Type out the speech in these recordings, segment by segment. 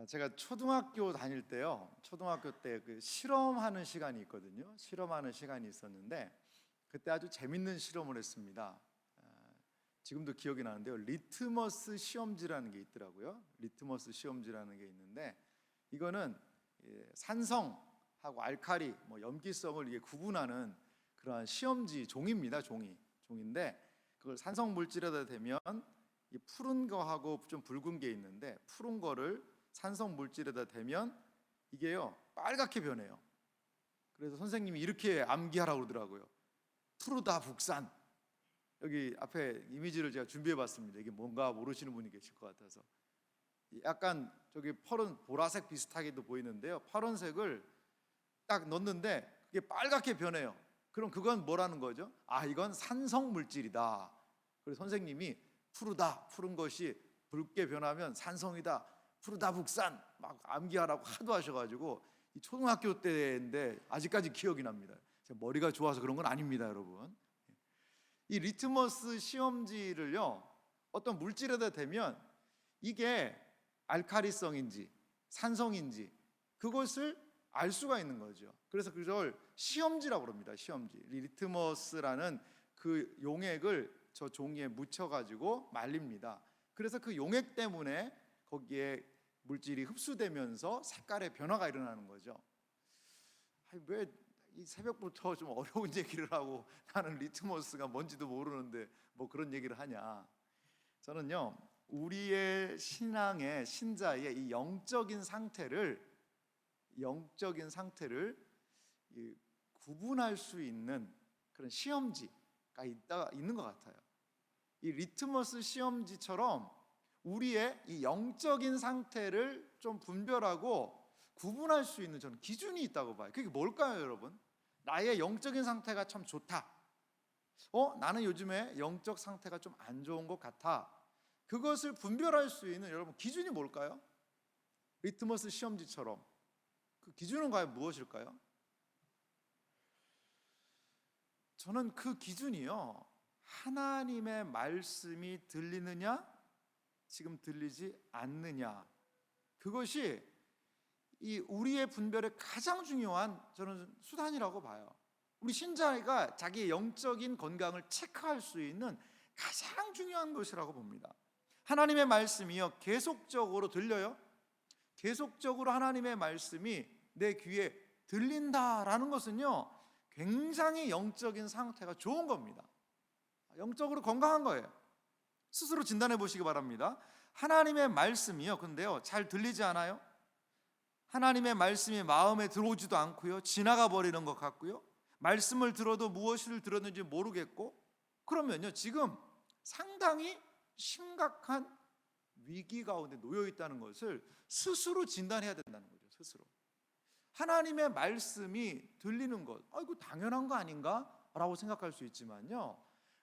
제가 초등학교 다닐 때요. 초등학교 때 그 실험하는 시간이 있거든요. 실험하는 시간이 있었는데 그때 아주 재밌는 실험을 했습니다. 지금도 기억이 나는데요. 리트머스 시험지라는 게 있더라고요. 리트머스 시험지라는 게 있는데 이거는 산성하고 알칼리, 염기성을 이게 구분하는 그러한 시험지 종입니다. 종인데 그걸 산성 물질에다 대면 이 푸른 거하고 좀 붉은 게 있는데 푸른 거를 산성 물질에다 대면 이게요 빨갛게 변해요. 그래서 선생님이 이렇게 암기하라고 그러더라고요. 푸르다 북산. 여기 앞에 이미지를 제가 준비해 봤습니다. 이게 뭔가 모르시는 분이 계실 것 같아서 약간 저기 펄은 보라색 비슷하게도 보이는데요, 파란색을 딱 넣는데 그게 빨갛게 변해요. 그럼 그건 뭐라는 거죠? 이건 산성 물질이다. 그래서 선생님이 푸른 것이 붉게 변하면 산성이다, 푸르다 북산, 막 암기하라고 하도 하셔가지고 이 초등학교 때인데 아직까지 기억이 납니다. 제가 머리가 좋아서 그런 건 아닙니다, 여러분. 이 리트머스 시험지를요 어떤 물질에다 대면 이게 알칼리성인지 산성인지 그것을 알 수가 있는 거죠. 그래서 그걸 시험지라고 합니다. 시험지. 리트머스라는 그 용액을 저 종이에 묻혀가지고 말립니다. 그래서 그 용액 때문에 거기에 물질이 흡수되면서 색깔의 변화가 일어나는 거죠. 왜 이 새벽부터 좀 어려운 얘기를 하고 나는 리트머스가 뭔지도 모르는데 뭐 그런 얘기를 하냐. 저는요 우리의 신앙의 신자의 이 영적인 상태를 구분할 수 있는 그런 시험지가 있는 것 같아요. 이 리트머스 시험지처럼 우리의 이 영적인 상태를 좀 분별하고 구분할 수 있는 저는 기준이 있다고 봐요. 그게 뭘까요, 여러분? 나의 영적인 상태가 참 좋다. 나는 요즘에 영적 상태가 좀 안 좋은 것 같아. 그것을 분별할 수 있는 여러분 기준이 뭘까요? 리트머스 시험지처럼 그 기준은 과연 무엇일까요? 저는 그 기준이요 하나님의 말씀이 들리느냐 지금 들리지 않느냐, 그것이 이 우리의 분별에 가장 중요한 저는 수단이라고 봐요. 우리 신자가 자기의 영적인 건강을 체크할 수 있는 가장 중요한 것이라고 봅니다. 하나님의 말씀이요 계속적으로 들려요. 계속적으로 하나님의 말씀이 내 귀에 들린다라는 것은요 굉장히 영적인 상태가 좋은 겁니다. 영적으로 건강한 거예요. 스스로 진단해 보시기 바랍니다. 하나님의 말씀이요 근데요 잘 들리지 않아요? 하나님의 말씀이 마음에 들어오지도 않고요, 지나가 버리는 것 같고요, 말씀을 들어도 무엇을 들었는지 모르겠고, 그러면요 지금 상당히 심각한 위기 가운데 놓여 있다는 것을 스스로 진단해야 된다는 거죠. 스스로 하나님의 말씀이 들리는 것, 이거 당연한 거 아닌가? 라고 생각할 수 있지만요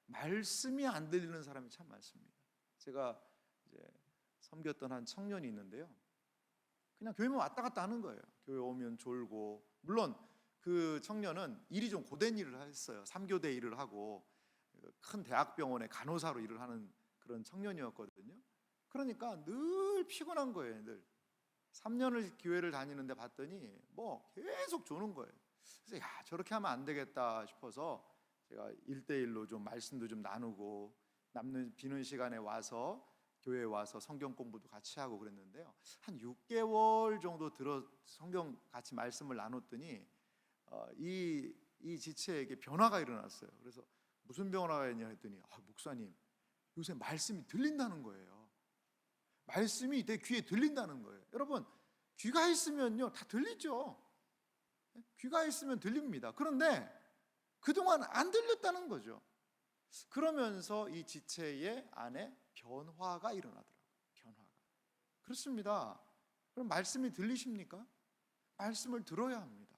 말씀이 안 들리는 사람이 참 많습니다. 제가 이제 섬겼던 한 청년이 있는데요, 그냥 교회만 왔다 갔다 하는 거예요. 교회 오면 졸고, 물론 그 청년은 일이 좀 고된 일을 했어요. 3교대 일을 하고 큰 대학병원에 간호사로 일을 하는 그런 청년이었거든요. 그러니까 늘 피곤한 거예요. 늘 3년을 교회를 다니는데 봤더니 뭐 계속 조는 거예요. 그래서 저렇게 하면 안 되겠다 싶어서 제가 1대1로 좀 말씀도 좀 나누고 남는 비는 시간에 와서 교회에 와서 성경 공부도 같이 하고 그랬는데요, 한 6개월 정도 성경 같이 말씀을 나눴더니 이 지체에게 변화가 일어났어요. 그래서 무슨 변화가 있냐 했더니 목사님 요새 말씀이 들린다는 거예요. 말씀이 내 귀에 들린다는 거예요. 여러분 귀가 있으면요 다 들리죠. 귀가 있으면 들립니다. 그런데 그동안 안 들렸다는 거죠. 그러면서 이 지체의 안에 변화가 일어나더라고요. 변화가. 그렇습니다. 그럼 말씀이 들리십니까? 말씀을 들어야 합니다.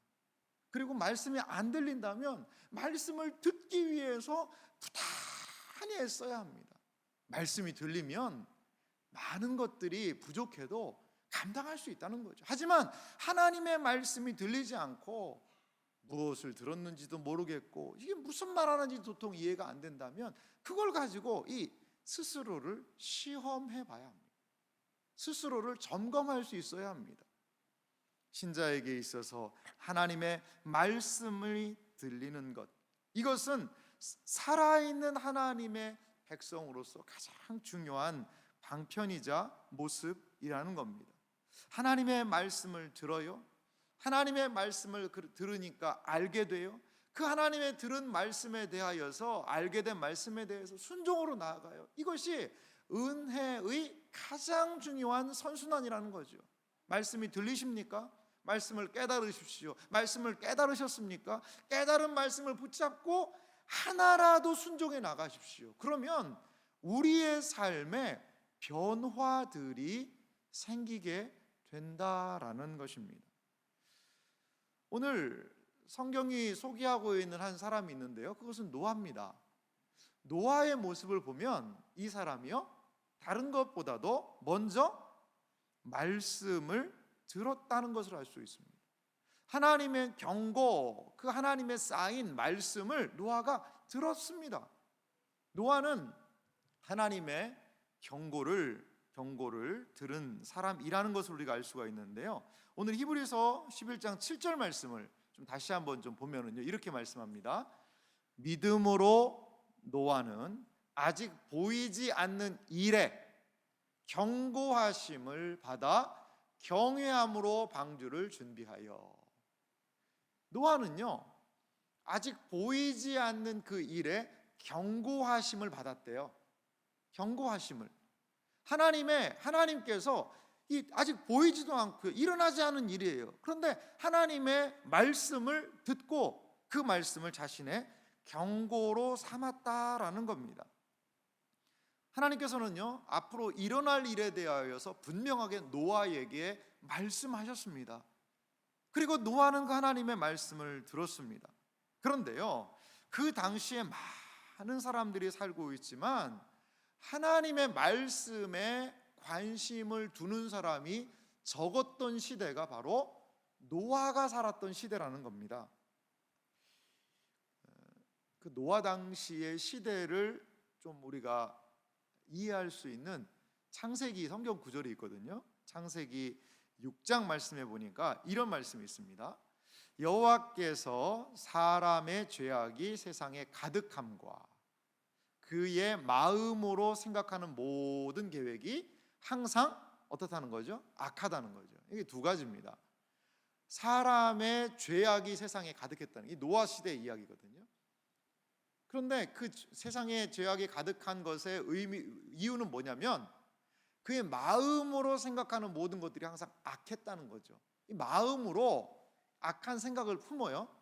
그리고 말씀이 안 들린다면 말씀을 듣기 위해서 부단히 애써야 합니다. 말씀이 들리면 많은 것들이 부족해도 감당할 수 있다는 거죠. 하지만 하나님의 말씀이 들리지 않고 무엇을 들었는지도 모르겠고 이게 무슨 말하는지 도통 이해가 안 된다면 그걸 가지고 이 스스로를 시험해 봐야 합니다. 스스로를 점검할 수 있어야 합니다. 신자에게 있어서 하나님의 말씀이 들리는 것, 이것은 살아있는 하나님의 백성으로서 가장 중요한 방편이자 모습이라는 겁니다. 하나님의 말씀을 들어요. 하나님의 말씀을 들으니까 알게 돼요. 그 하나님의 들은 말씀에 대하여서, 알게 된 말씀에 대해서 순종으로 나아가요. 이것이 은혜의 가장 중요한 선순환이라는 거죠. 말씀이 들리십니까? 말씀을 깨달으십시오. 말씀을 깨달으셨습니까? 깨달은 말씀을 붙잡고 하나라도 순종해 나가십시오. 그러면 우리의 삶에 변화들이 생기게 된다라는 것입니다. 오늘 성경이 소개하고 있는 한 사람이 있는데요, 그것은 노아입니다. 노아의 모습을 보면 이 사람이요, 다른 것보다도 먼저 말씀을 들었다는 것을 알 수 있습니다. 하나님의 경고, 그 하나님의 쌓인 말씀을 노아가 들었습니다. 노아는 하나님의 경고를 들은 사람이라는 것을 우리가 알 수가 있는데요, 오늘 히브리서 11장 7절 말씀을 좀 다시 한번 좀 보면은요, 이렇게 말씀합니다. 믿음으로 노아는 아직 보이지 않는 일에 경고하심을 받아 경외함으로 방주를 준비하여. 노아는요, 아직 보이지 않는 그 일에 경고하심을 받았대요. 경고하심을. 하나님께서 이 아직 보이지도 않고 일어나지 않은 일이에요. 그런데 하나님의 말씀을 듣고 그 말씀을 자신의 경고로 삼았다라는 겁니다. 하나님께서는요, 앞으로 일어날 일에 대하여서 분명하게 노아에게 말씀하셨습니다. 그리고 노아는 그 하나님의 말씀을 들었습니다. 그런데요, 그 당시에 많은 사람들이 살고 있지만 하나님의 말씀에 관심을 두는 사람이 적었던 시대가 바로 노아가 살았던 시대라는 겁니다. 그 노아 당시의 시대를 좀 우리가 이해할 수 있는 창세기 성경 구절이 있거든요. 창세기 6장 말씀해 보니까 이런 말씀이 있습니다. 여호와께서 사람의 죄악이 세상에 가득함과 그의 마음으로 생각하는 모든 계획이 항상 어떻다는 거죠? 악하다는 거죠. 이게 두 가지입니다. 사람의 죄악이 세상에 가득했다는, 이 노아 시대의 이야기거든요. 그런데 그 세상에 죄악이 가득한 것의 이유는 뭐냐면 그의 마음으로 생각하는 모든 것들이 항상 악했다는 거죠. 이 마음으로 악한 생각을 품어요.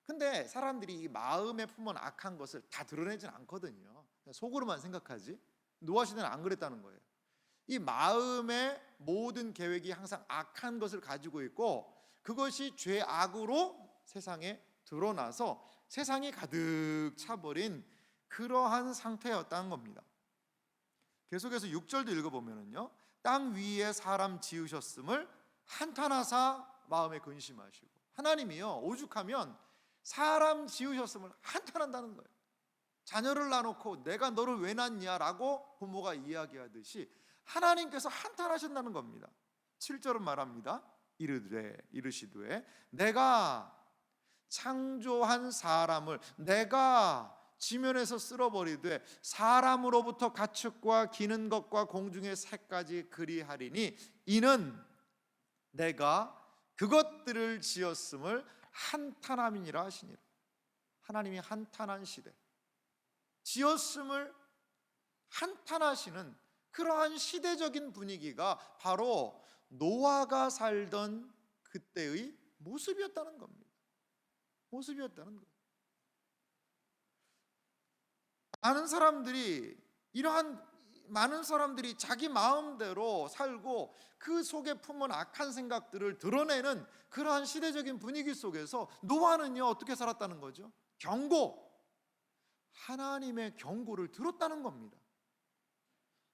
근데 사람들이 이 마음에 품은 악한 것을 다 드러내진 않거든요. 속으로만 생각하지. 노아 시대는 안 그랬다는 거예요. 이 마음의 모든 계획이 항상 악한 것을 가지고 있고 그것이 죄악으로 세상에 드러나서 세상이 가득 차버린 그러한 상태였다는 겁니다. 계속해서 6절도 읽어보면요, 땅 위에 사람 지으셨음을 한탄하사 마음에 근심하시고. 하나님이요, 오죽하면 사람 지으셨음을 한탄한다는 거예요. 자녀를 낳아놓고 내가 너를 왜 낳냐라고 부모가 이야기하듯이 하나님께서 한탄하신다는 겁니다. 7절은 말합니다. 이르시되 내가 창조한 사람을 내가 지면에서 쓸어버리되 사람으로부터 가축과 기는 것과 공중의 새까지 그리하리니 이는 내가 그것들을 지었음을 한탄함이니라 하시니라. 하나님이 한탄한 시대, 지었음을 한탄하시는 그러한 시대적인 분위기가 바로 노아가 살던 그때의 모습이었다는 겁니다. 모습이었다는 거예요. 많은 사람들이 자기 마음대로 살고 그 속에 품은 악한 생각들을 드러내는 그러한 시대적인 분위기 속에서 노아는요, 어떻게 살았다는 거죠? 하나님의 경고를 들었다는 겁니다.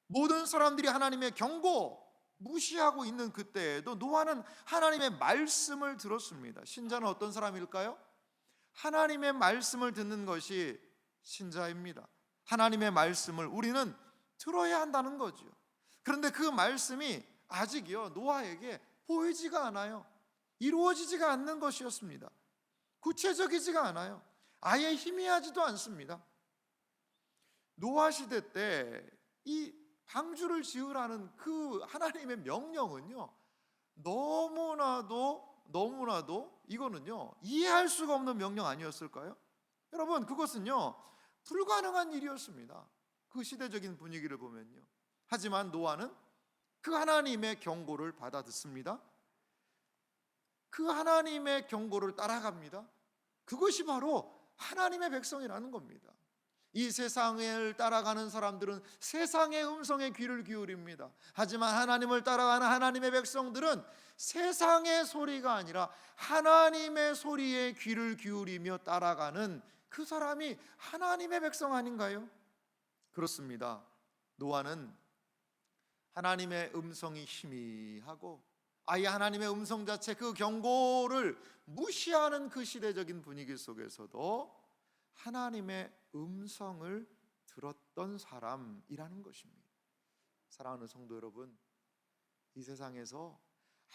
모든 사람들이 하나님의 경고 무시하고 있는 그때에도 노아는 하나님의 말씀을 들었습니다. 신자는 어떤 사람일까요? 하나님의 말씀을 듣는 것이 신자입니다. 하나님의 말씀을 우리는 들어야 한다는 거죠. 그런데 그 말씀이 아직이요 노아에게 보이지가 않아요. 이루어지지가 않는 것이었습니다. 구체적이지가 않아요. 아예 희미하지도 않습니다. 노아 시대 때 이 방주를 지으라는 그 하나님의 명령은요 너무나도 이거는요 이해할 수가 없는 명령 아니었을까요? 여러분, 그것은요 불가능한 일이었습니다. 그 시대적인 분위기를 보면요. 하지만 노아는 그 하나님의 경고를 받아 듣습니다. 그 하나님의 경고를 따라갑니다. 그것이 바로 하나님의 백성이라는 겁니다. 이 세상을 따라가는 사람들은 세상의 음성에 귀를 기울입니다. 하지만 하나님을 따라가는 하나님의 백성들은 세상의 소리가 아니라 하나님의 소리에 귀를 기울이며 따라가는 그 사람이 하나님의 백성 아닌가요? 그렇습니다. 노아는 하나님의 음성이 희미하고 아예 하나님의 음성 자체 그 경고를 무시하는 그 시대적인 분위기 속에서도 하나님의 음성을 들었던 사람이라는 것입니다. 사랑하는 성도 여러분, 이 세상에서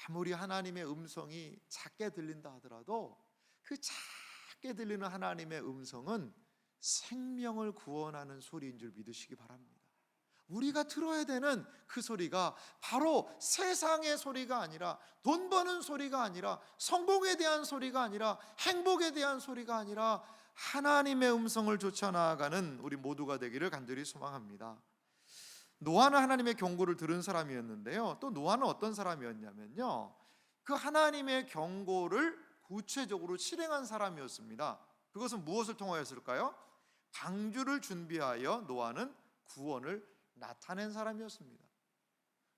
아무리 하나님의 음성이 작게 들린다 하더라도 그 작게 들리는 하나님의 음성은 생명을 구원하는 소리인 줄 믿으시기 바랍니다. 우리가 들어야 되는 그 소리가 바로 세상의 소리가 아니라, 돈 버는 소리가 아니라, 성공에 대한 소리가 아니라, 행복에 대한 소리가 아니라 하나님의 음성을 쫓아 나아가는 우리 모두가 되기를 간절히 소망합니다. 노아는 하나님의 경고를 들은 사람이었는데요, 또 노아는 어떤 사람이었냐면요, 그 하나님의 경고를 구체적으로 실행한 사람이었습니다. 그것은 무엇을 통하였을까요? 방주를 준비하여 노아는 구원을 나타낸 사람이었습니다.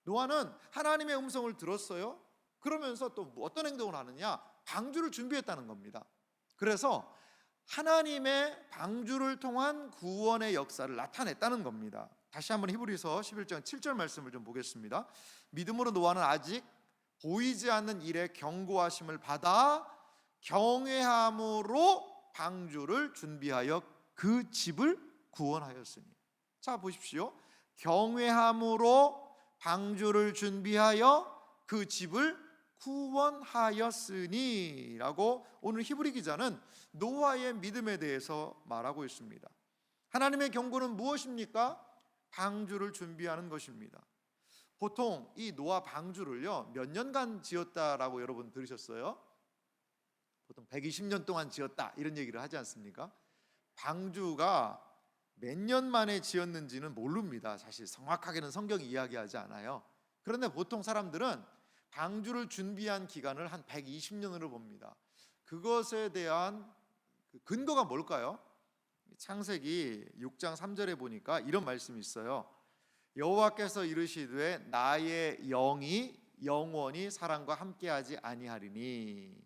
노아는 하나님의 음성을 들었어요. 그러면서 또 어떤 행동을 하느냐? 방주를 준비했다는 겁니다. 그래서 하나님의 방주를 통한 구원의 역사를 나타냈다는 겁니다. 다시 한번 히브리서 11장 7절 말씀을 좀 보겠습니다. 믿음으로 노아는 아직 보이지 않는 일의 경고하심을 받아 경외함으로 방주를 준비하여 그 집을 구원하였으니. 자, 보십시오. 경외함으로 방주를 준비하여 그 집을 구원하였으니 라고 오늘 히브리 기자는 노아의 믿음에 대해서 말하고 있습니다. 하나님의 경고는 무엇입니까? 방주를 준비하는 것입니다. 보통 이 노아 방주를요 몇 년간 지었다라고 여러분 들으셨어요? 보통 120년 동안 지었다 이런 얘기를 하지 않습니까? 방주가 몇 년 만에 지었는지는 모릅니다. 사실 정확하게는 성경이 이야기하지 않아요. 그런데 보통 사람들은 방주를 준비한 기간을 한 120년으로 봅니다. 그것에 대한 근거가 뭘까요? 창세기 6장 3절에 보니까 이런 말씀이 있어요. 여호와께서 이르시되 나의 영이 영원히 사람과 함께하지 아니하리니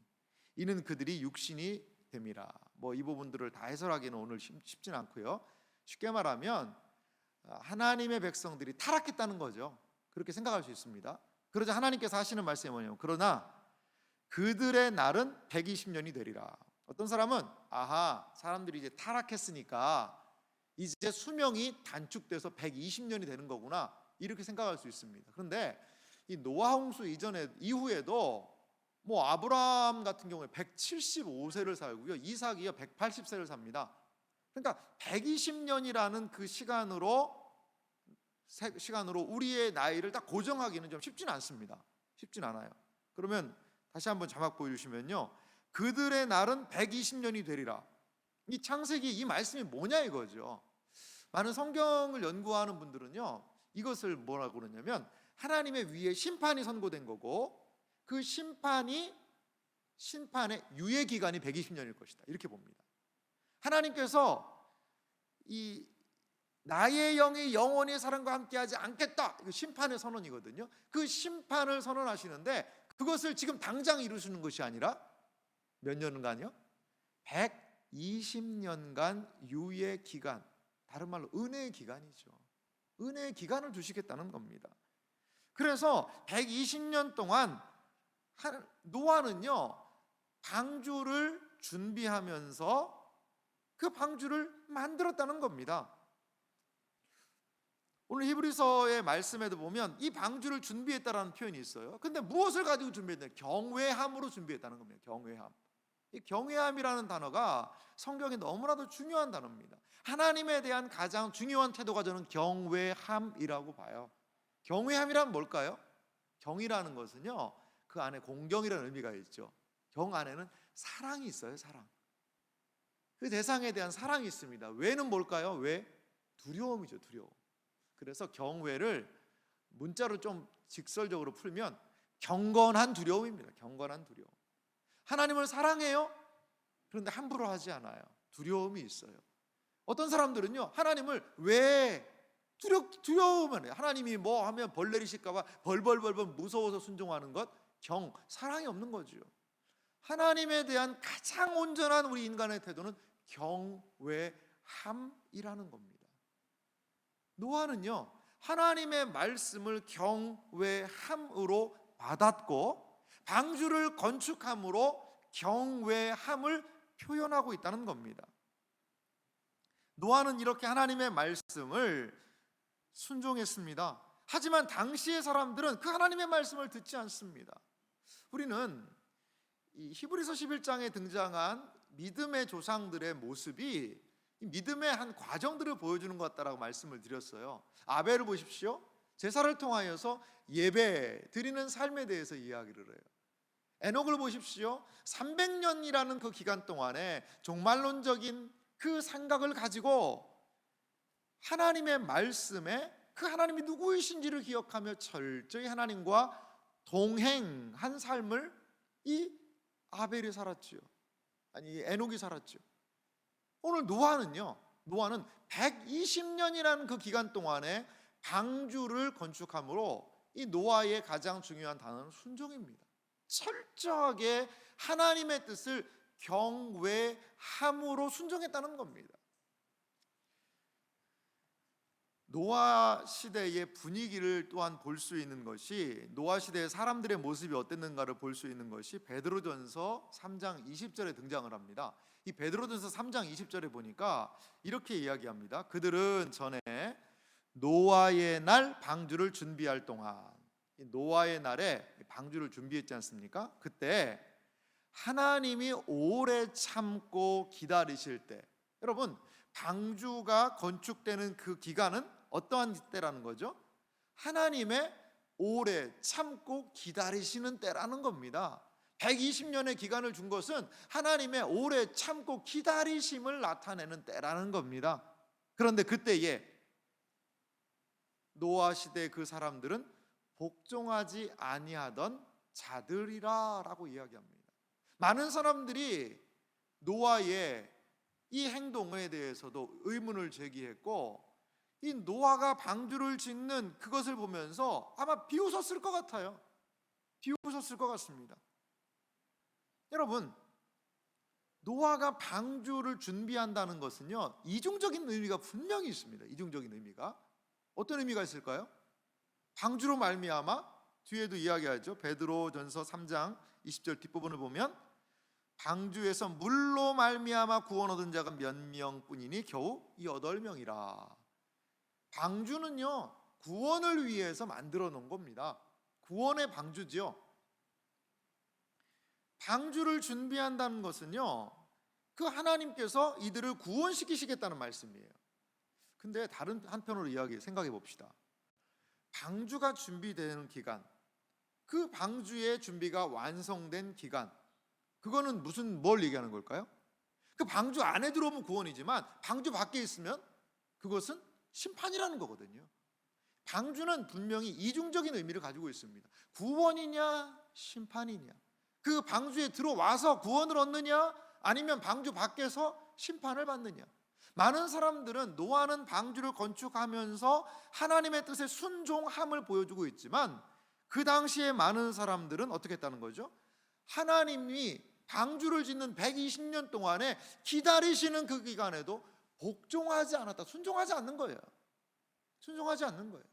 이는 그들이 육신이 됨이라. 이 부분들을 다 해설하기는 오늘 쉽진 않고요. 쉽게 말하면 하나님의 백성들이 타락했다는 거죠. 그렇게 생각할 수 있습니다. 그러자 하나님께서 하시는 말씀이 뭐냐면 그러나 그들의 날은 120년이 되리라. 어떤 사람은 사람들이 이제 타락했으니까 이제 수명이 단축돼서 120년이 되는 거구나 이렇게 생각할 수 있습니다. 그런데 이 노아 홍수 이후에도 아브라함 같은 경우에 175세를 살고요, 이삭이요 180세를 삽니다. 그러니까 120년이라는 그 시간으로 우리의 나이를 딱 고정하기는 좀 쉽진 않습니다. 쉽진 않아요. 그러면 다시 한번 자막 보여주시면요, 그들의 날은 120년이 되리라. 이 창세기 이 말씀이 뭐냐 이거죠. 많은 성경을 연구하는 분들은요 이것을 뭐라고 그러냐면 하나님의 위에 심판이 선고된 거고 그 심판의 유예 기간이 120년일 것이다 이렇게 봅니다. 하나님께서 이 나의 영이 영원히 사람과 함께하지 않겠다, 이거 심판의 선언이거든요. 그 심판을 선언하시는데 그것을 지금 당장 이루시는 것이 아니라 몇 년간요? 120년간 유예 기간, 다른 말로 은혜의 기간이죠. 은혜의 기간을 두시겠다는 겁니다. 그래서 120년 동안 노아는요 방주를 준비하면서 그 방주를 만들었다는 겁니다. 오늘 히브리서의 말씀에도 보면 이 방주를 준비했다라는 표현이 있어요. 근데 무엇을 가지고 준비했냐? 경외함으로 준비했다는 겁니다. 경외함. 이 경외함이라는 단어가 성경에 너무나도 중요한 단어입니다. 하나님에 대한 가장 중요한 태도가 저는 경외함이라고 봐요. 경외함이란 뭘까요? 경이라는 것은요, 그 안에 공경이라는 의미가 있죠. 경 안에는 사랑이 있어요. 사랑. 그 대상에 대한 사랑이 있습니다. 왜는 뭘까요? 왜? 두려움이죠. 두려움. 그래서 경외를 문자로 좀 직설적으로 풀면 경건한 두려움입니다. 경건한 두려움. 하나님을 사랑해요. 그런데 함부로 하지 않아요. 두려움이 있어요. 어떤 사람들은요, 하나님을 왜 두려우면 해요. 하나님이 뭐 하면 벌 내리실까 봐 벌벌벌벌 무서워서 순종하는 것, 사랑이 없는 거죠. 하나님에 대한 가장 온전한 우리 인간의 태도는 경외함이라는 겁니다. 노아는요, 하나님의 말씀을 경외함으로 받았고 방주를 건축함으로 경외함을 표현하고 있다는 겁니다. 노아는 이렇게 하나님의 말씀을 순종했습니다. 하지만 당시의 사람들은 그 하나님의 말씀을 듣지 않습니다. 우리는 이 히브리서 11장에 등장한 믿음의 조상들의 모습이 믿음의 한 과정들을 보여주는 것 같다라고 말씀을 드렸어요. 아벨을 보십시오. 제사를 통하여서 예배 드리는 삶에 대해서 이야기를 해요. 에녹을 보십시오. 300년이라는 그 기간 동안에 종말론적인 그 생각을 가지고 하나님의 말씀에 그 하나님이 누구이신지를 기억하며 철저히 하나님과 동행한 삶을 이 아벨이 살았지요. 아니, 에녹이 살았죠. 오늘 노아는 120년이라는 그 기간 동안에 방주를 건축함으로 이 노아의 가장 중요한 단어는 순종입니다. 철저하게 하나님의 뜻을 경외함으로 순종했다는 겁니다. 노아 시대의 분위기를 또한 볼 수 있는 것이, 노아 시대의 사람들의 모습이 어땠는가를 볼 수 있는 것이 베드로전서 3장 20절에 등장을 합니다. 이 베드로전서 3장 20절에 보니까 이렇게 이야기합니다. 그들은 전에 노아의 날 방주를 준비할 동안, 노아의 날에 방주를 준비했지 않습니까? 그때 하나님이 오래 참고 기다리실 때, 여러분, 방주가 건축되는 그 기간은 어떠한 때라는 거죠? 하나님의 오래 참고 기다리시는 때라는 겁니다. 120년의 기간을 준 것은 하나님의 오래 참고 기다리심을 나타내는 때라는 겁니다. 그런데 그때에 노아 시대 그 사람들은 복종하지 아니하던 자들이라라고 이야기합니다. 많은 사람들이 노아의 이 행동에 대해서도 의문을 제기했고, 이 노아가 방주를 짓는 그것을 보면서 아마 비웃었을 것 같아요. 비웃었을 것 같습니다. 여러분, 노아가 방주를 준비한다는 것은요, 이중적인 의미가 분명히 있습니다. 이중적인 의미가 어떤 의미가 있을까요? 방주로 말미암아, 뒤에도 이야기하죠. 베드로전서 3장 20절 뒷부분을 보면 방주에서 물로 말미암아 구원 얻은 자가 몇 명뿐이니 겨우 8명이라. 방주는요, 구원을 위해서 만들어 놓은 겁니다. 구원의 방주죠. 방주를 준비한다는 것은요, 그 하나님께서 이들을 구원시키시겠다는 말씀이에요. 근데 다른 한편으로 생각해 봅시다. 방주가 준비되는 기간, 그 방주의 준비가 완성된 기간, 그거는 뭘 얘기하는 걸까요? 그 방주 안에 들어오면 구원이지만 방주 밖에 있으면 그것은 심판이라는 거거든요. 방주는 분명히 이중적인 의미를 가지고 있습니다. 구원이냐 심판이냐. 그 방주에 들어와서 구원을 얻느냐, 아니면 방주 밖에서 심판을 받느냐. 많은 사람들은 노아는 방주를 건축하면서 하나님의 뜻에 순종함을 보여주고 있지만, 그 당시에 많은 사람들은 어떻게 했다는 거죠? 하나님이 방주를 짓는 120년 동안에 기다리시는 그 기간에도 복종하지 않았다. 순종하지 않는 거예요. 순종하지 않는 거예요.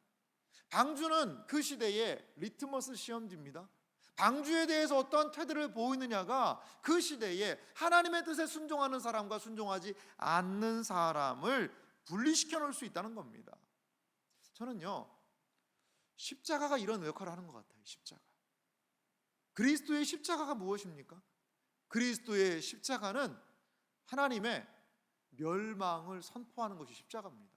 방주는 그 시대의 리트머스 시험지입니다. 방주에 대해서 어떤 태도를 보이느냐가 그 시대에 하나님의 뜻에 순종하는 사람과 순종하지 않는 사람을 분리시켜 놓을 수 있다는 겁니다. 저는요, 십자가가 이런 역할을 하는 것 같아요. 십자가. 그리스도의 십자가가 무엇입니까? 그리스도의 십자가는 하나님의 멸망을 선포하는 것이 십자가입니다.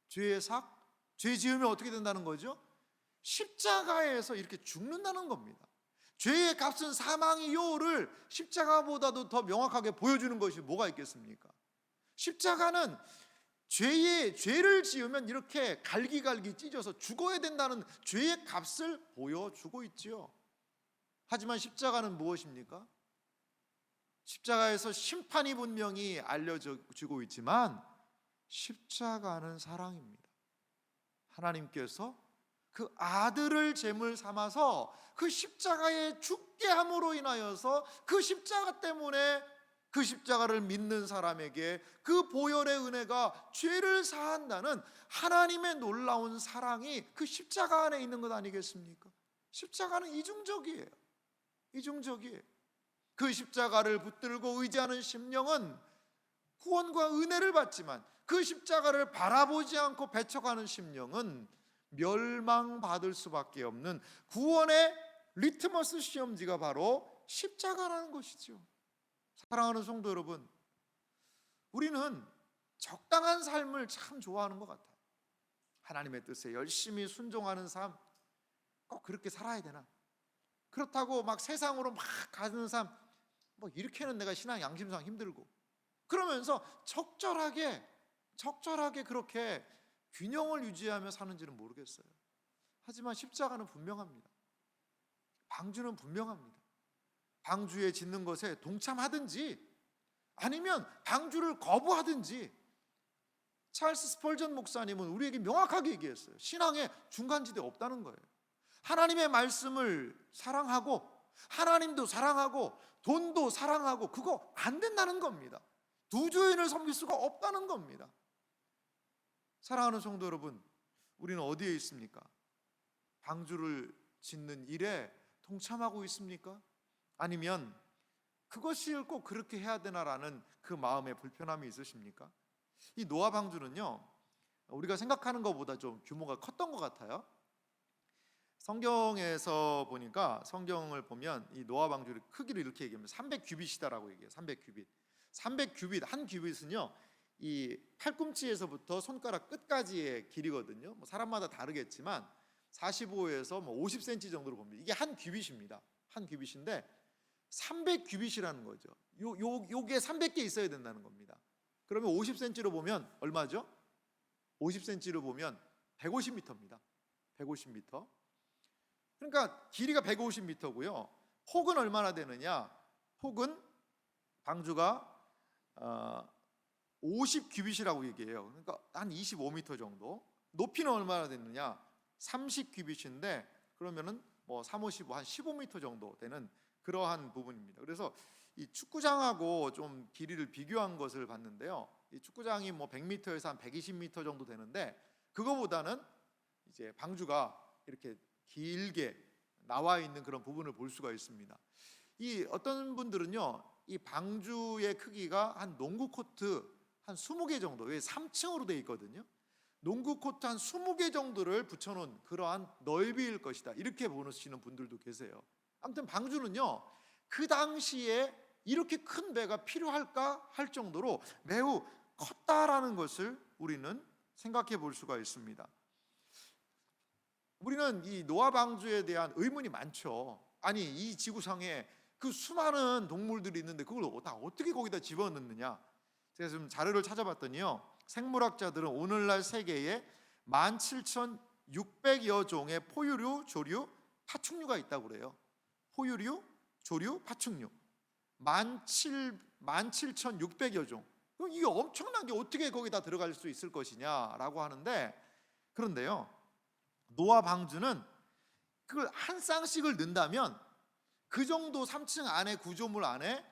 죄의 삭, 죄 지으면 어떻게 된다는 거죠? 십자가에서 이렇게 죽는다는 겁니다. 죄의 값은 사망이요를 십자가보다도 더 명확하게 보여주는 것이 뭐가 있겠습니까? 십자가는 죄를 지으면 이렇게 갈기갈기 찢어서 죽어야 된다는 죄의 값을 보여주고 있지요. 하지만 십자가는 무엇입니까? 십자가에서 심판이 분명히 알려지고 있지만 십자가는 사랑입니다. 하나님께서 그 아들을 제물 삼아서 그 십자가에 죽게 함으로 인하여서 그 십자가 때문에 그 십자가를 믿는 사람에게 그 보혈의 은혜가 죄를 사한다는 하나님의 놀라운 사랑이 그 십자가 안에 있는 것 아니겠습니까? 십자가는 이중적이에요. 이중적이에요. 그 십자가를 붙들고 의지하는 심령은 구원과 은혜를 받지만 그 십자가를 바라보지 않고 배척하는 심령은 멸망받을 수밖에 없는 구원의 리트머스 시험지가 바로 십자가라는 것이죠. 사랑하는 성도 여러분, 우리는 적당한 삶을 참 좋아하는 것 같아요. 하나님의 뜻에 열심히 순종하는 삶, 꼭 그렇게 살아야 되나? 그렇다고 막 세상으로 막 가는 삶, 뭐 이렇게는 내가 신앙 양심상 힘들고, 그러면서 적절하게 그렇게 균형을 유지하며 사는지는 모르겠어요. 하지만 십자가는 분명합니다. 방주는 분명합니다. 방주에 짓는 것에 동참하든지 아니면 방주를 거부하든지, 찰스 스펄전 목사님은 우리에게 명확하게 얘기했어요. 신앙에 중간지대 없다는 거예요. 하나님의 말씀을 사랑하고 하나님도 사랑하고 돈도 사랑하고 그거 안 된다는 겁니다. 두 주인을 섬길 수가 없다는 겁니다. 사랑하는 성도 여러분, 우리는 어디에 있습니까? 방주를 짓는 일에 동참하고 있습니까? 아니면 그것이 꼭 그렇게 해야 되나라는 그 마음의 불편함이 있으십니까? 이 노아 방주는요, 우리가 생각하는 것보다 좀 규모가 컸던 것 같아요. 성경에서 보니까, 성경을 보면 이 노아 방주의 크기를 이렇게 얘기합니다. 300규빗이다라고 얘기해요. 300규빗. 300규빗, 한 규빗은요, 이 팔꿈치에서부터 손가락 끝까지의 길이거든요. 뭐 사람마다 다르겠지만 45에서 뭐 50cm 정도로 봅니다. 이게 한 규빗입니다. 한 규빗인데 300규빗이라는 거죠. 요게 300개 있어야 된다는 겁니다. 그러면 50cm로 보면 얼마죠? 50cm로 보면 150m입니다. 150m. 그러니까 길이가 150m고요. 폭은 얼마나 되느냐? 폭은 방주가 50규빗이라고 얘기해요. 그러니까 한 25m 정도. 높이는 얼마나 되느냐? 30규빗인데 그러면은 뭐 3, 55, 한 15m 정도 되는 그러한 부분입니다. 그래서 이 축구장하고 좀 길이를 비교한 것을 봤는데요. 이 축구장이 뭐 100m에서 한 120m 정도 되는데 그거보다는 이제 방주가 이렇게 길게 나와 있는 그런 부분을 볼 수가 있습니다. 이 어떤 분들은요, 이 방주의 크기가 한 농구 코트 한 20개 정도, 왜 3층으로 되어 있거든요. 농구 코트 한 20개 정도를 붙여놓은 그러한 넓이일 것이다, 이렇게 보시는 분들도 계세요. 아무튼 방주는요, 그 당시에 이렇게 큰 배가 필요할까 할 정도로 매우 컸다라는 것을 우리는 생각해 볼 수가 있습니다. 우리는 이 노아 방주에 대한 의문이 많죠. 아니, 이 지구상에 그 수많은 동물들이 있는데 그걸 다 어떻게 거기다 집어넣느냐. 제가 좀 자료를 찾아봤더니요, 생물학자들은 오늘날 세계에 17,600여 종의 포유류, 조류, 파충류가 있다고 그래요. 포유류, 조류, 파충류 17,600여 종. 이게 엄청난 게 어떻게 거기다 들어갈 수 있을 것이냐라고 하는데, 그런데요, 노아 방주는 그걸 한 쌍씩을 넣는다면 그 정도 3층 안에 구조물 안에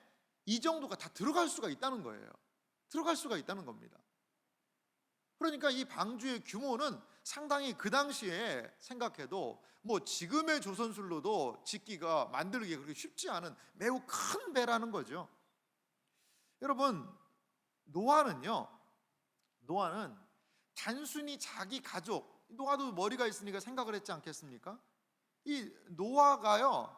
이 정도가 다 들어갈 수가 있다는 거예요. 들어갈 수가 있다는 겁니다. 그러니까 이 방주의 규모는 상당히 그 당시에 생각해도 뭐 지금의 조선술로도 짓기가 만들기 그렇게 쉽지 않은 매우 큰 배라는 거죠. 여러분, 노아는 단순히 자기 가족, 노아도 머리가 있으니까 생각을 했지 않겠습니까? 이 노아가요,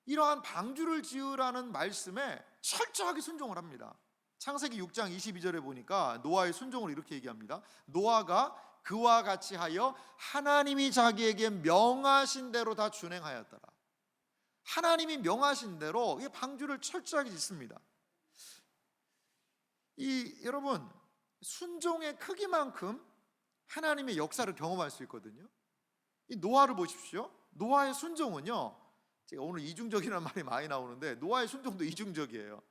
이러한 방주를 지으라는 말씀에 철저하게 순종을 합니다. 창세기 6장 22절에 보니까 노아의 순종을 이렇게 얘기합니다. 노아가 그와 같이 하여 하나님이 자기에게 명하신 대로 다 준행하였더라. 하나님이 명하신 대로 이 방주를 철저하게 짓습니다. 여러분, 순종의 크기만큼 하나님의 역사를 경험할 수 있거든요. 이 노아를 보십시오. 노아의 순종은요, 제가 오늘 이중적이라는 말이 많이 나오는데 노아의 순종도 이중적이에요.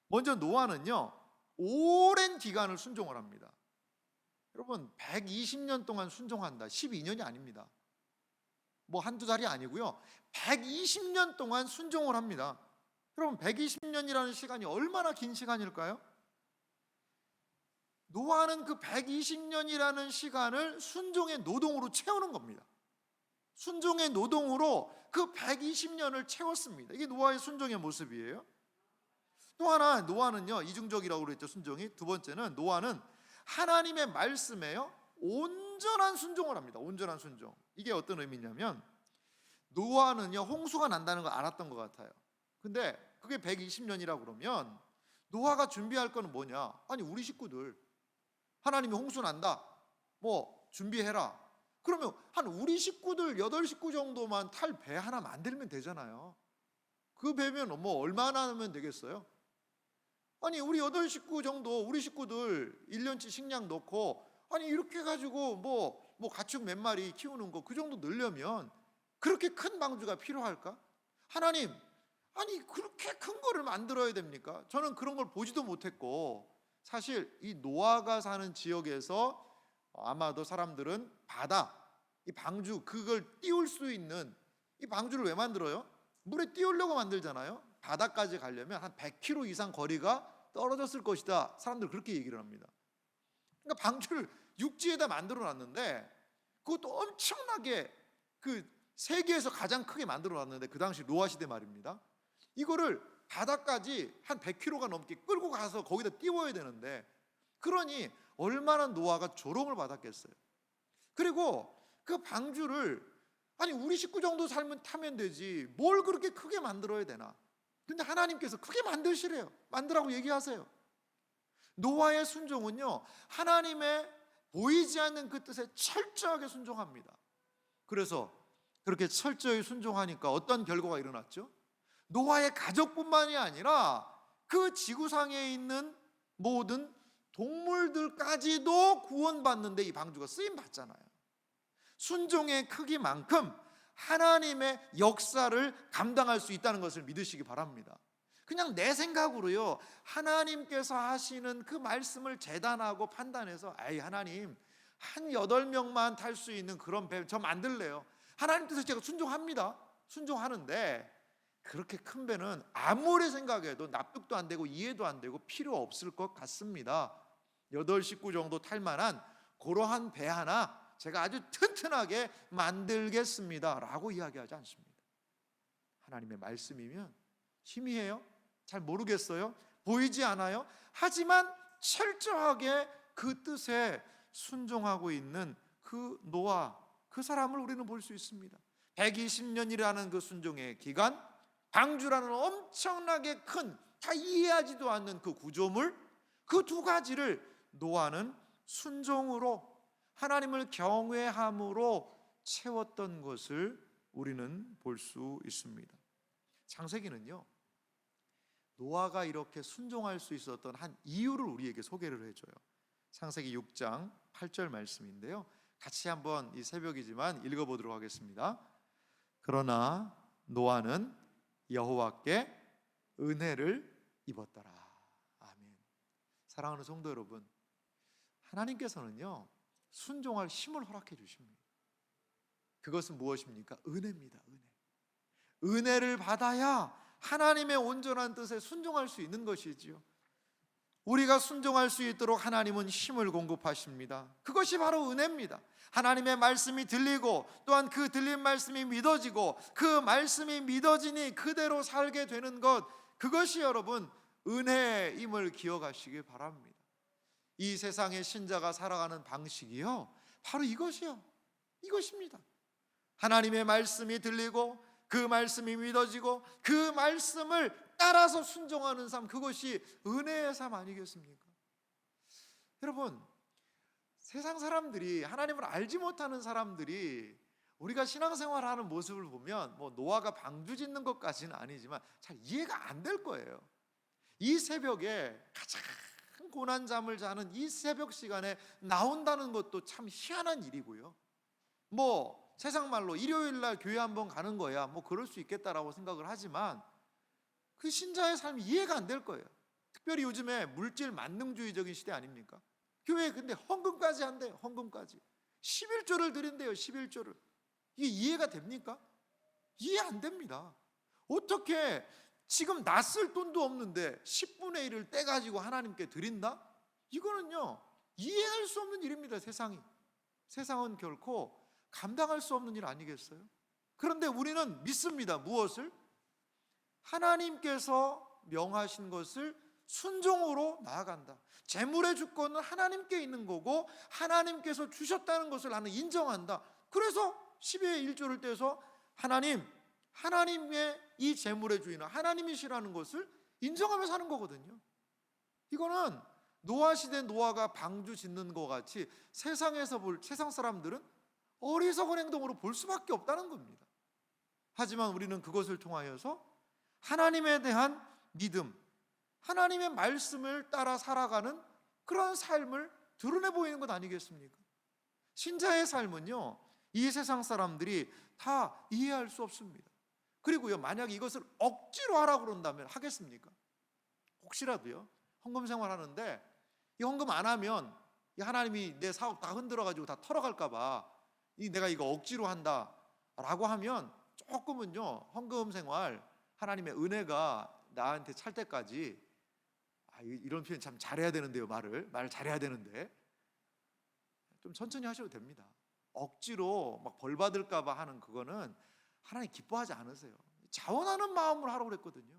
먼저 노아는요, 오랜 기간을 순종을 합니다. 여러분, 120년 동안 순종한다. 12년이 아닙니다. 뭐 한두 달이 아니고요, 120년 동안 순종을 합니다. 여러분, 120년이라는 시간이 얼마나 긴 시간일까요? 노아는 그 120년이라는 시간을 순종의 노동으로 채우는 겁니다. 순종의 노동으로 그 120년을 채웠습니다. 이게 노아의 순종의 모습이에요. 또 하나, 노아는요, 이중적이라고 그랬죠, 순종이. 두 번째는 노아는 하나님의 말씀에요, 온전한 순종을 합니다. 온전한 순종. 이게 어떤 의미냐면, 노아는요, 홍수가 난다는 걸 알았던 것 같아요. 근데 그게 120년이라고 그러면 노아가 준비할 거는 뭐냐? 아니, 우리 식구들, 하나님이 홍수 난다, 뭐 준비해라. 그러면 한 우리 식구들 8식구 정도만 탈 배 하나 만들면 되잖아요. 그 배면 뭐 얼마나 하면 되겠어요? 아니, 우리 8식구 정도, 우리 식구들 1년치 식량 넣고, 아니 이렇게 해가지고 뭐 가축 몇 마리 키우는 거 그 정도 넣으려면 그렇게 큰 방주가 필요할까? 하나님, 아니 그렇게 큰 거를 만들어야 됩니까? 저는 그런 걸 보지도 못했고, 사실 이 노아가 사는 지역에서 아마도 사람들은 바다, 이 방주, 그걸 띄울 수 있는, 이 방주를 왜 만들어요? 물에 띄우려고 만들잖아요. 바다까지 가려면 한 100km 이상 거리가 떨어졌을 것이다. 사람들 그렇게 얘기를 합니다. 그러니까 방주를 육지에다 만들어 놨는데, 그것도 엄청나게, 그 세계에서 가장 크게 만들어 놨는데, 그 당시 노아 시대 말입니다. 이거를 바다까지 한 100km가 넘게 끌고 가서 거기다 띄워야 되는데, 그러니 얼마나 노아가 조롱을 받았겠어요. 그리고 그 방주를, 아니 우리 식구 정도 살면 타면 되지 뭘 그렇게 크게 만들어야 되나? 근데 하나님께서 크게 만드시래요. 만들라고 얘기하세요. 노아의 순종은요, 하나님의 보이지 않는 그 뜻에 철저하게 순종합니다. 그래서 그렇게 철저히 순종하니까 어떤 결과가 일어났죠? 노아의 가족뿐만이 아니라 그 지구상에 있는 모든 동물들까지도 구원받는데 이 방주가 쓰임 받잖아요. 순종의 크기만큼 하나님의 역사를 감당할 수 있다는 것을 믿으시기 바랍니다. 그냥 내 생각으로요, 하나님께서 하시는 그 말씀을 재단하고 판단해서, 아이 하나님, 한 8명만 탈 수 있는 그런 배 저 만들래요. 하나님 뜻에 제가 순종합니다. 순종하는데 그렇게 큰 배는 아무리 생각해도 납득도 안 되고 이해도 안 되고 필요 없을 것 같습니다. 8식구 정도 탈 만한 그러한 배 하나 제가 아주 튼튼하게 만들겠습니다 라고 이야기하지 않습니다. 하나님의 말씀이면 희미해요? 잘 모르겠어요? 보이지 않아요? 하지만 철저하게 그 뜻에 순종하고 있는 그 노아, 그 사람을 우리는 볼 수 있습니다. 120년이라는 그 순종의 기간, 방주라는 엄청나게 큰, 다 이해하지도 않는 그 구조물, 그 두 가지를 노아는 순종으로, 하나님을 경외함으로 채웠던 것을 우리는 볼 수 있습니다. 창세기는요, 노아가 이렇게 순종할 수 있었던 한 이유를 우리에게 소개를 해줘요. 창세기 6장 8절 말씀인데요, 같이 한번 이 새벽이지만 읽어보도록 하겠습니다. 그러나 노아는 여호와께 은혜를 입었더라. 아멘. 사랑하는 성도 여러분, 하나님께서는요, 순종할 힘을 허락해 주십니다. 그것은 무엇입니까? 은혜입니다. 은혜를 받아야 하나님의 온전한 뜻에 순종할 수 있는 것이지요. 우리가 순종할 수 있도록 하나님은 힘을 공급하십니다. 그것이 바로 은혜입니다. 하나님의 말씀이 들리고, 또한 그 들린 말씀이 믿어지고, 그 말씀이 믿어지니 그대로 살게 되는 것, 그것이 여러분 은혜임을 기억하시기 바랍니다. 이 세상의 신자가 살아가는 방식이요, 바로 이것이요. 이것입니다. 하나님의 말씀이 들리고 그 말씀이 믿어지고 그 말씀을 따라서 순종하는 삶, 그것이 은혜의 삶 아니겠습니까? 여러분, 세상 사람들이, 하나님을 알지 못하는 사람들이 우리가 신앙생활하는 모습을 보면 뭐 노아가 방주 짓는 것까지는 아니지만 잘 이해가 안 될 거예요. 이 새벽에 가장 고난 잠을 자는 이 새벽 시간에 나온다는 것도 참 희한한 일이고요. 뭐 세상 말로 일요일 날 교회 한번 가는 거야, 뭐 그럴 수 있겠다라고 생각을 하지만 그 신자의 삶이 이해가 안 될 거예요. 특별히 요즘에 물질 만능주의적인 시대 아닙니까? 교회에 근데 헌금까지 한대요. 헌금까지 11조를 드린대요. 11조를. 이게 이해가 됩니까? 이해 안 됩니다. 어떻게 지금 나 쓸 돈도 없는데 10분의 1을 떼가지고 하나님께 드린다? 이거는요, 이해할 수 없는 일입니다. 세상은 결코 감당할 수 없는 일 아니겠어요? 그런데 우리는 믿습니다. 무엇을? 하나님께서 명하신 것을 순종으로 나아간다. 재물의 주권은 하나님께 있는 거고 하나님께서 주셨다는 것을 나는 인정한다. 그래서 10의 1조를 떼서 하나님의 이 재물의 주인은 하나님이시라는 것을 인정하면서 사는 거거든요. 이거는 노아 시대 노아가 방주 짓는 것 같이 세상 사람들은 어리석은 행동으로 볼 수밖에 없다는 겁니다. 하지만 우리는 그것을 통하여서 하나님에 대한 믿음, 하나님의 말씀을 따라 살아가는 그런 삶을 드러내 보이는 것 아니겠습니까? 신자의 삶은요, 이 세상 사람들이 다 이해할 수 없습니다. 그리고요, 만약에 이것을 억지로 하라고 그런다면 하겠습니까? 혹시라도요, 헌금 생활하는데 이 헌금 안 하면 하나님이 내 사업 다 흔들어가지고 다 털어갈까 봐 내가 이거 억지로 한다 라고 하면 조금은요, 헌금 생활 하나님의 은혜가 나한테 찰 때까지, 이런 표현 참 잘해야 되는데요. 말을 잘해야 되는데 좀 천천히 하셔도 됩니다. 억지로 막 벌 받을까 봐 하는 그거는 하나님 기뻐하지 않으세요. 자원하는 마음으로 하라고 그랬거든요.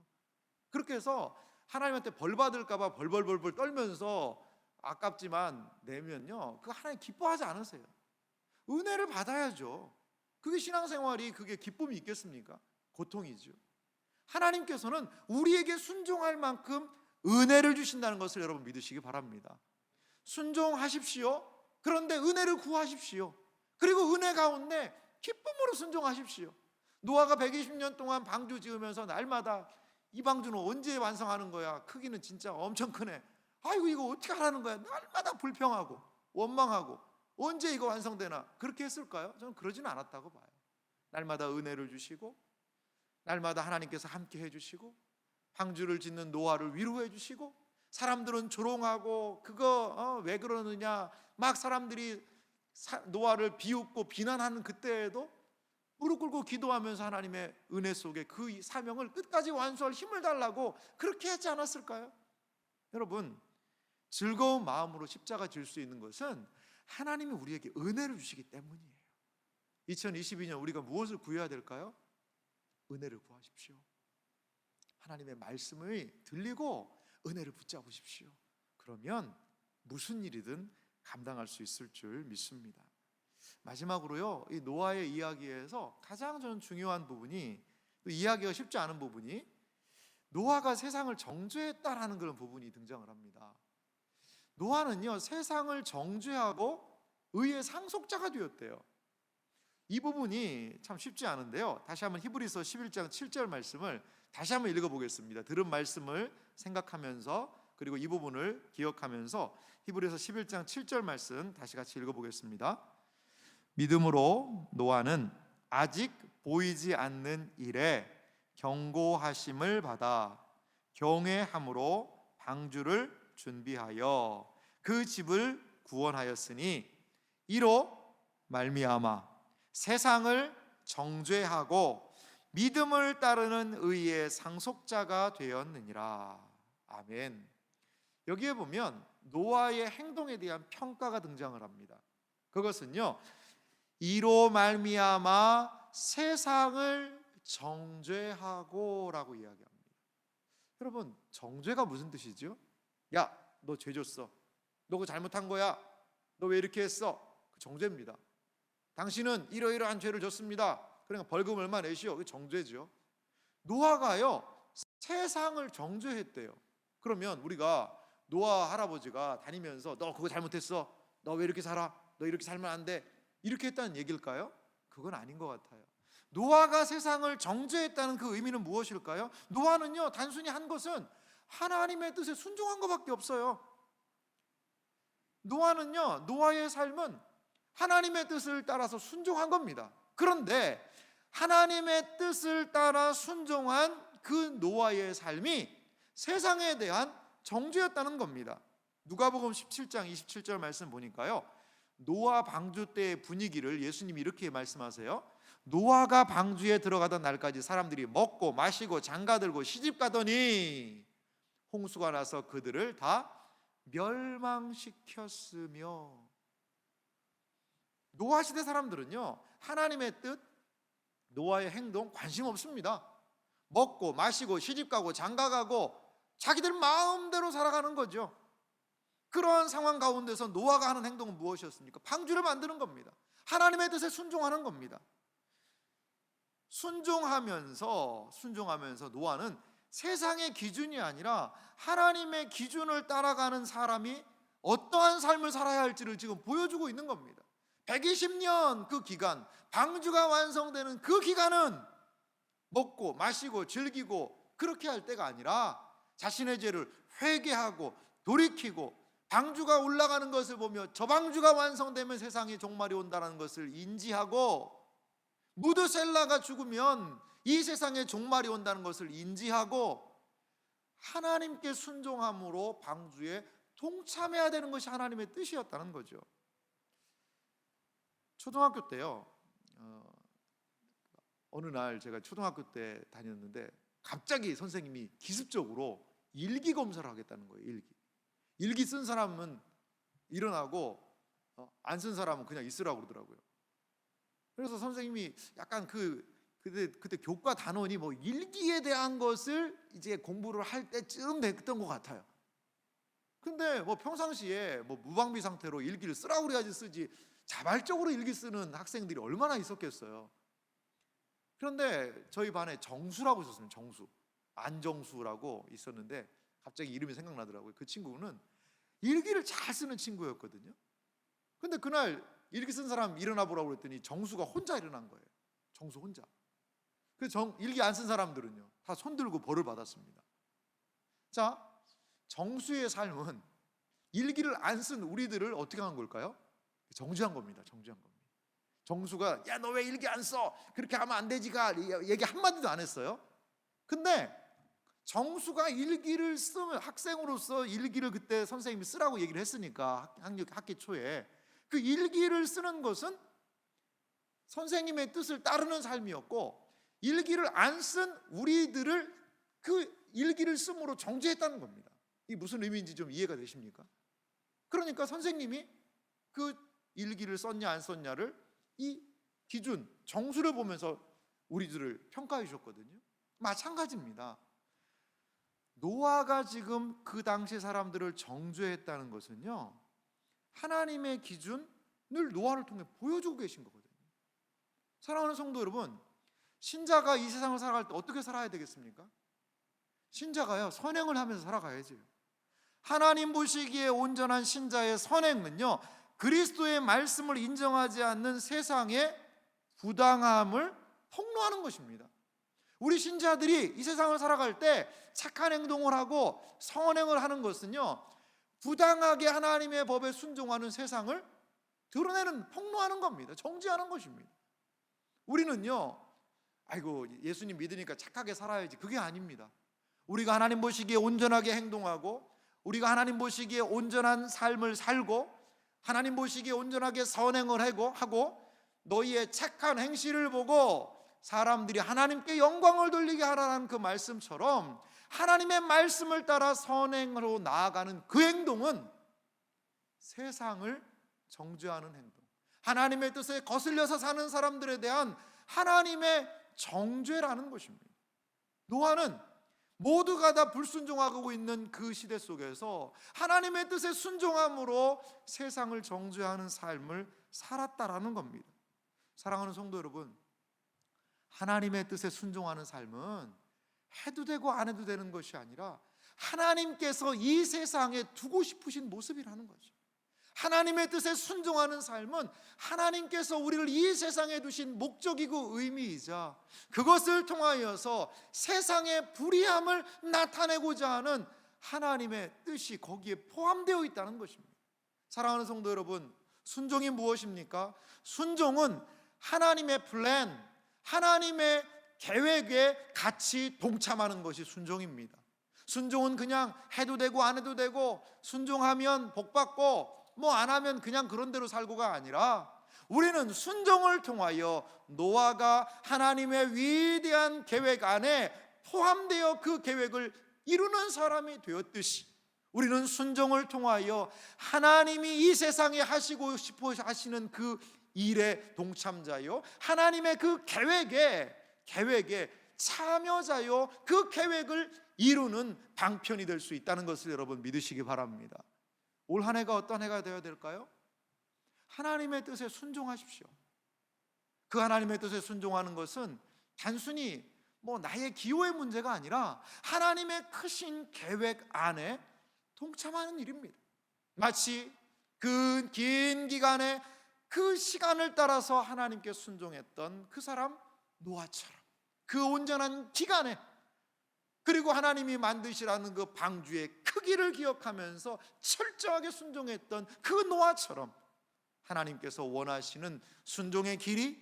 그렇게 해서 하나님한테 벌 받을까 봐 벌벌 떨면서 아깝지만 내면요, 그거 하나님 기뻐하지 않으세요. 은혜를 받아야죠. 그게 신앙생활이, 그게 기쁨이 있겠습니까? 고통이죠. 하나님께서는 우리에게 순종할 만큼 은혜를 주신다는 것을 여러분 믿으시기 바랍니다. 순종하십시오. 그런데 은혜를 구하십시오. 그리고 은혜 가운데 기쁨으로 순종하십시오. 노아가 120년 동안 방주 지으면서 날마다 이 방주는 언제 완성하는 거야? 크기는 진짜 엄청 크네. 아이고 이거 어떻게 하라는 거야? 날마다 불평하고 원망하고 언제 이거 완성되나? 그렇게 했을까요? 저는 그러지는 않았다고 봐요. 날마다 은혜를 주시고 날마다 하나님께서 함께 해주시고 방주를 짓는 노아를 위로해 주시고 사람들은 조롱하고 그거 왜 그러느냐 막 사람들이 노아를 비웃고 비난하는 그때에도 무릎 꿇고 기도하면서 하나님의 은혜 속에 그 사명을 끝까지 완수할 힘을 달라고 그렇게 하지 않았을까요? 여러분, 즐거운 마음으로 십자가 질 수 있는 것은 하나님이 우리에게 은혜를 주시기 때문이에요. 2022년 우리가 무엇을 구해야 될까요? 은혜를 구하십시오. 하나님의 말씀을 들리고 은혜를 붙잡으십시오. 그러면 무슨 일이든 감당할 수 있을 줄 믿습니다. 마지막으로요, 이 노아의 이야기에서 가장 저는 중요한 부분이, 또 이해하기가 쉽지 않은 부분이, 노아가 세상을 정죄했다라는 그런 부분이 등장을 합니다. 노아는요, 세상을 정죄하고 의의 상속자가 되었대요. 이 부분이 참 쉽지 않은데요, 다시 한번 히브리서 11장 7절 말씀을 다시 한번 읽어보겠습니다. 들은 말씀을 생각하면서, 그리고 이 부분을 기억하면서 히브리서 11장 7절 말씀 다시 같이 읽어보겠습니다. 믿음으로 노아는 아직 보이지 않는 일에 경고하심을 받아 경외함으로 방주를 준비하여 그 집을 구원하였으니 이로 말미암아 세상을 정죄하고 믿음을 따르는 의의 상속자가 되었느니라. 아멘. 여기에 보면 노아의 행동에 대한 평가가 등장을 합니다. 그것은요, 이로 말미암아 세상을 정죄하고 라고 이야기합니다. 여러분, 정죄가 무슨 뜻이죠? 야, 너 죄 졌어. 너 그거 잘못한 거야. 너 왜 이렇게 했어? 그 정죄입니다. 당신은 이러이러한 죄를 졌습니다. 그러니까 벌금 얼마 내시오. 그게 정죄죠. 노아가요 세상을 정죄했대요. 그러면 우리가 노아 할아버지가 다니면서 너 그거 잘못했어, 너 왜 이렇게 살아, 너 이렇게 살면 안 돼, 이렇게 했다는 얘기일까요? 그건 아닌 것 같아요. 노아가 세상을 정죄했다는 그 의미는 무엇일까요? 노아는요 단순히 한 것은 하나님의 뜻에 순종한 것밖에 없어요. 노아는요 노아의 삶은 하나님의 뜻을 따라서 순종한 겁니다. 그런데 하나님의 뜻을 따라 순종한 그 노아의 삶이 세상에 대한 정죄였다는 겁니다. 누가복음 17장 27절 말씀 보니까요, 노아 방주 때의 분위기를 예수님이 이렇게 말씀하세요. 노아가 방주에 들어가던 날까지 사람들이 먹고 마시고 장가들고 시집가더니 홍수가 나서 그들을 다 멸망시켰으며. 노아 시대 사람들은요 하나님의 뜻, 노아의 행동 관심 없습니다. 먹고 마시고 시집가고 장가가고 자기들 마음대로 살아가는 거죠. 그러한 상황 가운데서 노아가 하는 행동은 무엇이었습니까? 방주를 만드는 겁니다. 하나님의 뜻에 순종하는 겁니다. 순종하면서 노아는 세상의 기준이 아니라 하나님의 기준을 따라가는 사람이 어떠한 삶을 살아야 할지를 지금 보여주고 있는 겁니다. 120년 그 기간, 방주가 완성되는 그 기간은 먹고 마시고 즐기고 그렇게 할 때가 아니라 자신의 죄를 회개하고 돌이키고 방주가 올라가는 것을 보며 저 방주가 완성되면 세상의 종말이 온다는 것을 인지하고, 무드셀라가 죽으면 이 세상의 종말이 온다는 것을 인지하고 하나님께 순종함으로 방주에 동참해야 되는 것이 하나님의 뜻이었다는 거죠. 초등학교 때요 어느 날 제가 초등학교 때 다녔는데 갑자기 선생님이 기습적으로 일기 검사를 하겠다는 거예요. 일기 쓴 사람은 일어나고 안 쓴 사람은 그냥 있으라고 그러더라고요. 그래서 선생님이 약간 그때 교과 단원이 뭐 일기에 대한 것을 이제 공부를 할 때쯤 됐던 것 같아요. 근데 뭐 평상시에 뭐 무방비 상태로 일기를 쓰라고 그래야지 쓰지 자발적으로 일기 쓰는 학생들이 얼마나 있었겠어요. 그런데 저희 반에 정수라고 있었습니다. 정수, 안정수라고 있었는데 갑자기 이름이 생각나더라고요. 그 친구는 일기를 잘 쓰는 친구였거든요. 근데 그날 일기 쓴 사람 일어나 보라고 그랬더니 정수가 혼자 일어난 거예요. 정수 혼자. 그래서 일기 안 쓴 사람들은요 다 손들고 벌을 받았습니다. 자, 정수의 삶은 일기를 안 쓴 우리들을 어떻게 한 걸까요? 정죄한 겁니다. 정죄한 겁니다. 정수가 야 너 왜 일기 안 써? 그렇게 하면 안 되지가 얘기 한마디도 안 했어요. 근데 정수가 일기를 쓰면, 학생으로서 일기를 그때 선생님이 쓰라고 얘기를 했으니까 학기 초에 그 일기를 쓰는 것은 선생님의 뜻을 따르는 삶이었고, 일기를 안 쓴 우리들을 그 일기를 씀으로 정죄했다는 겁니다. 이게 무슨 의미인지 좀 이해가 되십니까? 그러니까 선생님이 그 일기를 썼냐 안 썼냐를 이 기준, 정수를 보면서 우리들을 평가해 주셨거든요. 마찬가지입니다. 노아가 지금 그 당시 사람들을 정죄했다는 것은요 하나님의 기준을 노아를 통해 보여주고 계신 거거든요. 사랑하는 성도 여러분, 신자가 이 세상을 살아갈 때 어떻게 살아야 되겠습니까? 신자가요 선행을 하면서 살아가야지. 하나님 보시기에 온전한 신자의 선행은요 그리스도의 말씀을 인정하지 않는 세상의 부당함을 폭로하는 것입니다. 우리 신자들이 이 세상을 살아갈 때 착한 행동을 하고 선행을 하는 것은요 부당하게 하나님의 법에 순종하는 세상을 드러내는, 폭로하는 겁니다. 정죄하는 것입니다. 우리는요 아이고 예수님 믿으니까 착하게 살아야지, 그게 아닙니다. 우리가 하나님 보시기에 온전하게 행동하고, 우리가 하나님 보시기에 온전한 삶을 살고, 하나님 보시기에 온전하게 선행을 하고 너희의 착한 행실을 보고 사람들이 하나님께 영광을 돌리게 하라는 그 말씀처럼 하나님의 말씀을 따라 선행으로 나아가는 그 행동은 세상을 정죄하는 행동, 하나님의 뜻에 거슬려서 사는 사람들에 대한 하나님의 정죄라는 것입니다. 노아는 모두가 다 불순종하고 있는 그 시대 속에서 하나님의 뜻에 순종함으로 세상을 정죄하는 삶을 살았다라는 겁니다. 사랑하는 성도 여러분, 하나님의 뜻에 순종하는 삶은 해도 되고 안 해도 되는 것이 아니라 하나님께서 이 세상에 두고 싶으신 모습이라는 거죠. 하나님의 뜻에 순종하는 삶은 하나님께서 우리를 이 세상에 두신 목적이고 의미이자 그것을 통하여서 세상의 불의함을 나타내고자 하는 하나님의 뜻이 거기에 포함되어 있다는 것입니다. 사랑하는 성도 여러분, 순종이 무엇입니까? 순종은 하나님의 플랜, 하나님의 계획에 같이 동참하는 것이 순종입니다. 순종은 그냥 해도 되고 안 해도 되고, 순종하면 복 받고 뭐 안 하면 그냥 그런 대로 살고가 아니라, 우리는 순종을 통하여 노아가 하나님의 위대한 계획 안에 포함되어 그 계획을 이루는 사람이 되었듯이, 우리는 순종을 통하여 하나님이 이 세상에 하시고 싶어 하시는 그 일의 동참자요, 하나님의 그 계획에 참여자요, 그 계획을 이루는 방편이 될 수 있다는 것을 여러분 믿으시기 바랍니다. 올 한 해가 어떤 해가 되어야 될까요? 하나님의 뜻에 순종하십시오. 그 하나님의 뜻에 순종하는 것은 단순히 나의 기호의 문제가 아니라 하나님의 크신 계획 안에 동참하는 일입니다. 마치 그 긴 기간에 그 시간을 따라서 하나님께 순종했던 그 사람 노아처럼, 그 온전한 기간에, 그리고 하나님이 만드시라는 그 방주의 크기를 기억하면서 철저하게 순종했던 그 노아처럼 하나님께서 원하시는 순종의 길이,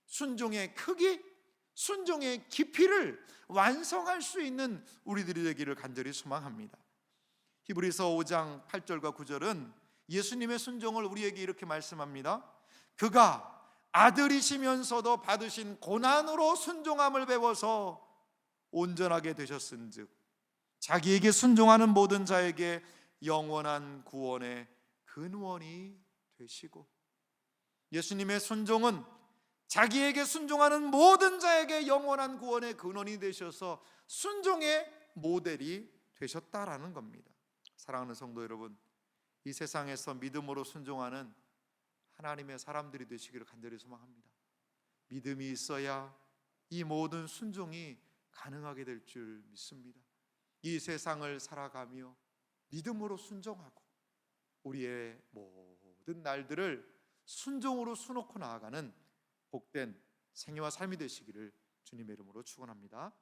순종의 크기, 순종의 깊이를 완성할 수 있는 우리들이 되기를 간절히 소망합니다. 히브리서 5장 8절과 9절은 예수님의 순종을 우리에게 이렇게 말씀합니다. 그가 아들이시면서도 받으신 고난으로 순종함을 배워서 온전하게 되셨은즉 자기에게 순종하는 모든 자에게 영원한 구원의 근원이 되시고, 예수님의 순종은 자기에게 순종하는 모든 자에게 영원한 구원의 근원이 되셔서 순종의 모델이 되셨다라는 겁니다. 사랑하는 성도 여러분, 이 세상에서 믿음으로 순종하는 하나님의 사람들이 되시기를 간절히 소망합니다. 믿음이 있어야 이 모든 순종이 가능하게 될 줄 믿습니다. 이 세상을 살아가며 믿음으로 순종하고 우리의 모든 날들을 순종으로 수놓고 나아가는 복된 생애와 삶이 되시기를 주님의 이름으로 축원합니다.